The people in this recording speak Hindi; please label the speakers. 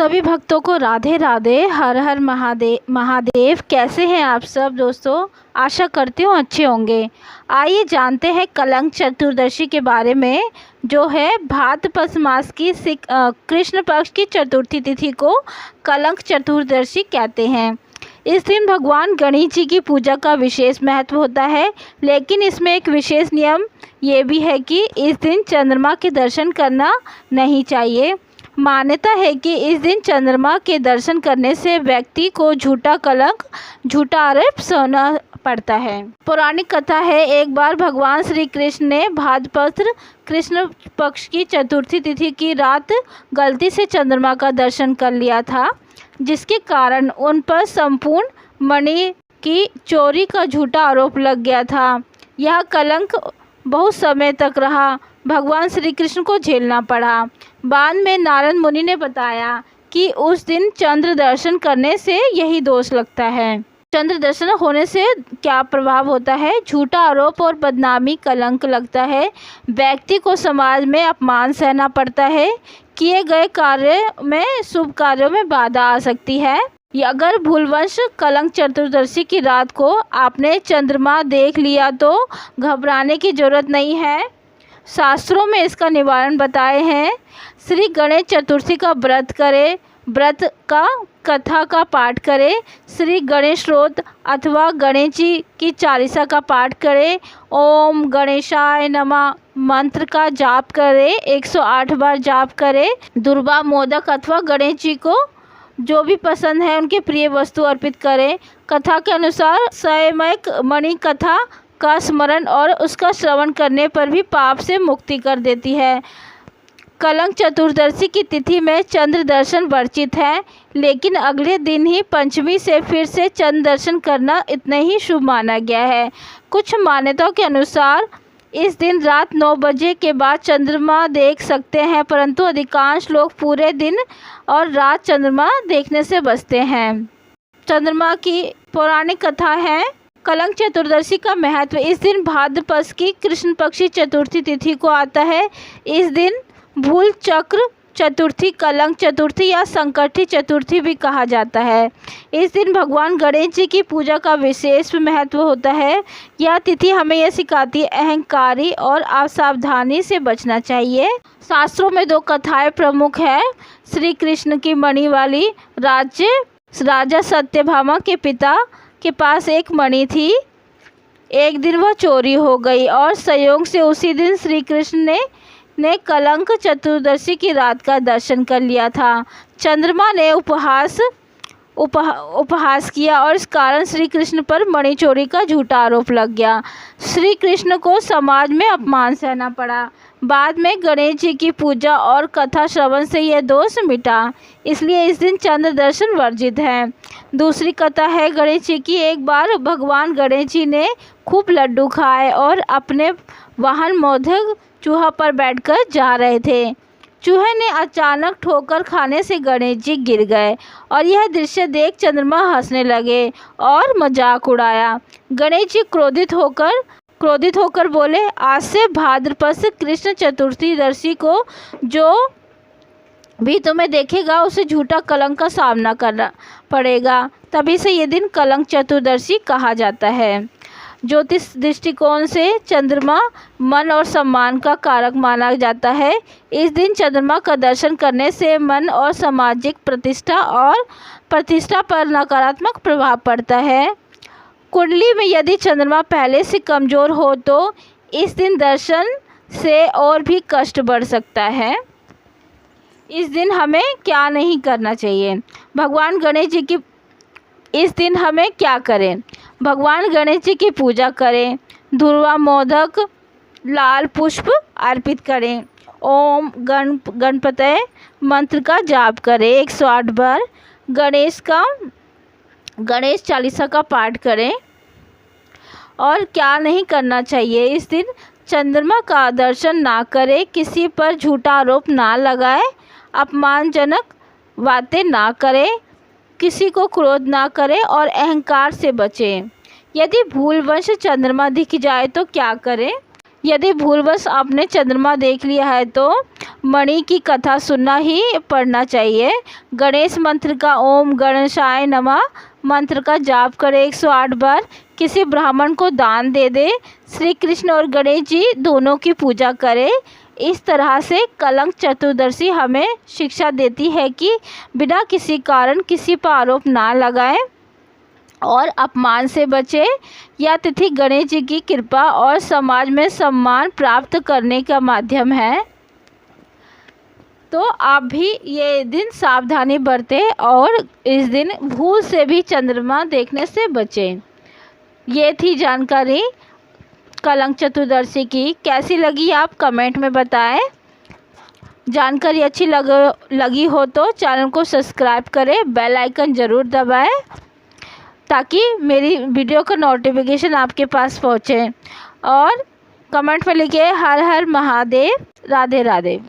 Speaker 1: सभी भक्तों को राधे राधे। हर हर महादेव। कैसे हैं आप सब दोस्तों? आशा करती हूँ अच्छे होंगे। आइए जानते हैं कलंक चतुर्दशी के बारे में, जो है भाद्रपद मास की कृष्ण पक्ष की चतुर्थी तिथि को कलंक चतुर्दशी कहते हैं। इस दिन भगवान गणेश जी की पूजा का विशेष महत्व होता है, लेकिन इसमें एक विशेष नियम ये भी है कि इस दिन चंद्रमा के दर्शन करना नहीं चाहिए। मान्यता है कि इस दिन चंद्रमा के दर्शन करने से व्यक्ति को झूठा कलंक, झूठा आरोप सहना पड़ता है। पौराणिक कथा है, एक बार भगवान श्री कृष्ण ने भाद्रपद कृष्ण पक्ष की चतुर्थी तिथि की रात गलती से चंद्रमा का दर्शन कर लिया था, जिसके कारण उन पर संपूर्ण मणि की चोरी का झूठा आरोप लग गया था। यह कलंक बहुत समय तक रहा, भगवान श्री कृष्ण को झेलना पड़ा। बाद में नारद मुनि ने बताया कि उस दिन चंद्र दर्शन करने से यही दोष लगता है। चंद्र दर्शन होने से क्या प्रभाव होता है? झूठा आरोप और बदनामी, कलंक लगता है। व्यक्ति को समाज में अपमान सहना पड़ता है। किए गए कार्य में, शुभ कार्यों में बाधा आ सकती है। अगर भूलवश कलंक चतुर्दशी की रात को आपने चंद्रमा देख लिया तो घबराने की जरूरत नहीं है। शास्त्रों में इसका निवारण बताए हैं। श्री गणेश चतुर्थी का व्रत करें, व्रत का कथा का पाठ करें, श्री गणेश स्तोत्र अथवा गणेश जी की चालीसा का पाठ करें, ओम गणेशाय नमः मंत्र का जाप करें, 108 बार जाप करें, दुर्वा मोदक अथवा गणेश जी को जो भी पसंद है उनके प्रिय वस्तु अर्पित करें। कथा के अनुसार स्वयंक मणि कथा का स्मरण और उसका श्रवण करने पर भी पाप से मुक्ति कर देती है। कलंक चतुर्दशी की तिथि में चंद्र दर्शन वर्जित है, लेकिन अगले दिन ही पंचमी से फिर से चंद्र दर्शन करना इतना ही शुभ माना गया है। कुछ मान्यताओं के अनुसार इस दिन रात 9 बजे के बाद चंद्रमा देख सकते हैं, परंतु अधिकांश लोग पूरे दिन और रात चंद्रमा देखने से बचते हैं। चंद्रमा की पौराणिक कथा है। कलंक चतुर्दशी का महत्व, इस दिन भाद्रपद की कृष्ण पक्षी चतुर्थी तिथि को आता है। इस दिन भूल चक्र चतुर्थी, कलंक चतुर्थी या संकटी चतुर्थी भी कहा जाता है। इस दिन भगवान गणेश जी की पूजा का विशेष महत्व होता है। यह तिथि हमें यह सिखाती है अहंकारी और असावधानी से बचना चाहिए। शास्त्रों में 2 कथाएं प्रमुख है। श्री कृष्ण की मणि वाली राजा सत्यभामा के पिता के पास एक मणि थी। एक दिन वह चोरी हो गई और संयोग से उसी दिन श्री कृष्ण ने कलंक चतुर्दशी की रात का दर्शन कर लिया था। चंद्रमा ने उपहास किया और इस कारण श्री कृष्ण पर मणि चोरी का झूठा आरोप लग गया। श्री कृष्ण को समाज में अपमान सहना पड़ा। बाद में गणेश जी की पूजा और कथा श्रवण से यह दोष मिटा, इसलिए इस दिन चंद्र दर्शन वर्जित है। दूसरी कथा है गणेश जी की। एक बार भगवान गणेश जी ने खूब लड्डू खाए और अपने वाहन मोदक चूहा पर बैठकर जा रहे थे। चूहे ने अचानक ठोकर खाने से गणेश जी गिर गए और यह दृश्य देख चंद्रमा हंसने लगे और मजाक उड़ाया। गणेश जी क्रोधित होकर बोले, आज से भाद्रपद कृष्ण चतुर्थी को जो भी तुम्हें देखेगा उसे झूठा कलंक का सामना करना पड़ेगा। तभी से ये दिन कलंक चतुर्दशी कहा जाता है। ज्योतिष दृष्टिकोण से चंद्रमा मन और सम्मान का कारक माना जाता है। इस दिन चंद्रमा का दर्शन करने से मन और सामाजिक प्रतिष्ठा पर नकारात्मक प्रभाव पड़ता है। कुंडली में यदि चंद्रमा पहले से कमज़ोर हो तो इस दिन दर्शन से और भी कष्ट बढ़ सकता है। इस दिन हमें क्या नहीं करना चाहिए? भगवान गणेश जी की इस दिन हमें क्या करें? भगवान गणेश जी की पूजा करें, धुर्वा मोदक, लाल पुष्प अर्पित करें, ओम गणपतये मंत्र का जाप करें 108 बार, गणेश चालीसा का पाठ करें। और क्या नहीं करना चाहिए? इस दिन चंद्रमा का दर्शन ना करें, किसी पर झूठा आरोप ना लगाए, अपमानजनक बातें ना करें, किसी को क्रोध ना करें और अहंकार से बचें। यदि भूलवश चंद्रमा दिख जाए तो क्या करें? यदि भूलवश आपने चंद्रमा देख लिया है तो मणि की कथा सुनना ही पड़ना चाहिए। गणेश मंत्र का ओम गणेशाय नमः मंत्र का जाप करें 108 बार। किसी ब्राह्मण को दान दे दे। श्री कृष्ण और गणेश जी दोनों की पूजा करें। इस तरह से कलंक चतुर्दशी हमें शिक्षा देती है कि बिना किसी कारण किसी पर आरोप ना लगाएं और अपमान से बचे। यह तिथि गणेश जी की कृपा और समाज में सम्मान प्राप्त करने का माध्यम है। तो आप भी ये दिन सावधानी बरतें और इस दिन भूल से भी चंद्रमा देखने से बचें। ये थी जानकारी कलंक चतुर्दशी की। कैसी लगी आप कमेंट में बताएं। जानकारी अच्छी लगी हो तो चैनल को सब्सक्राइब करें, बेल आइकन ज़रूर दबाएं ताकि मेरी वीडियो का नोटिफिकेशन आपके पास पहुंचे। और कमेंट में लिखिए हर हर महादेव, राधे राधे।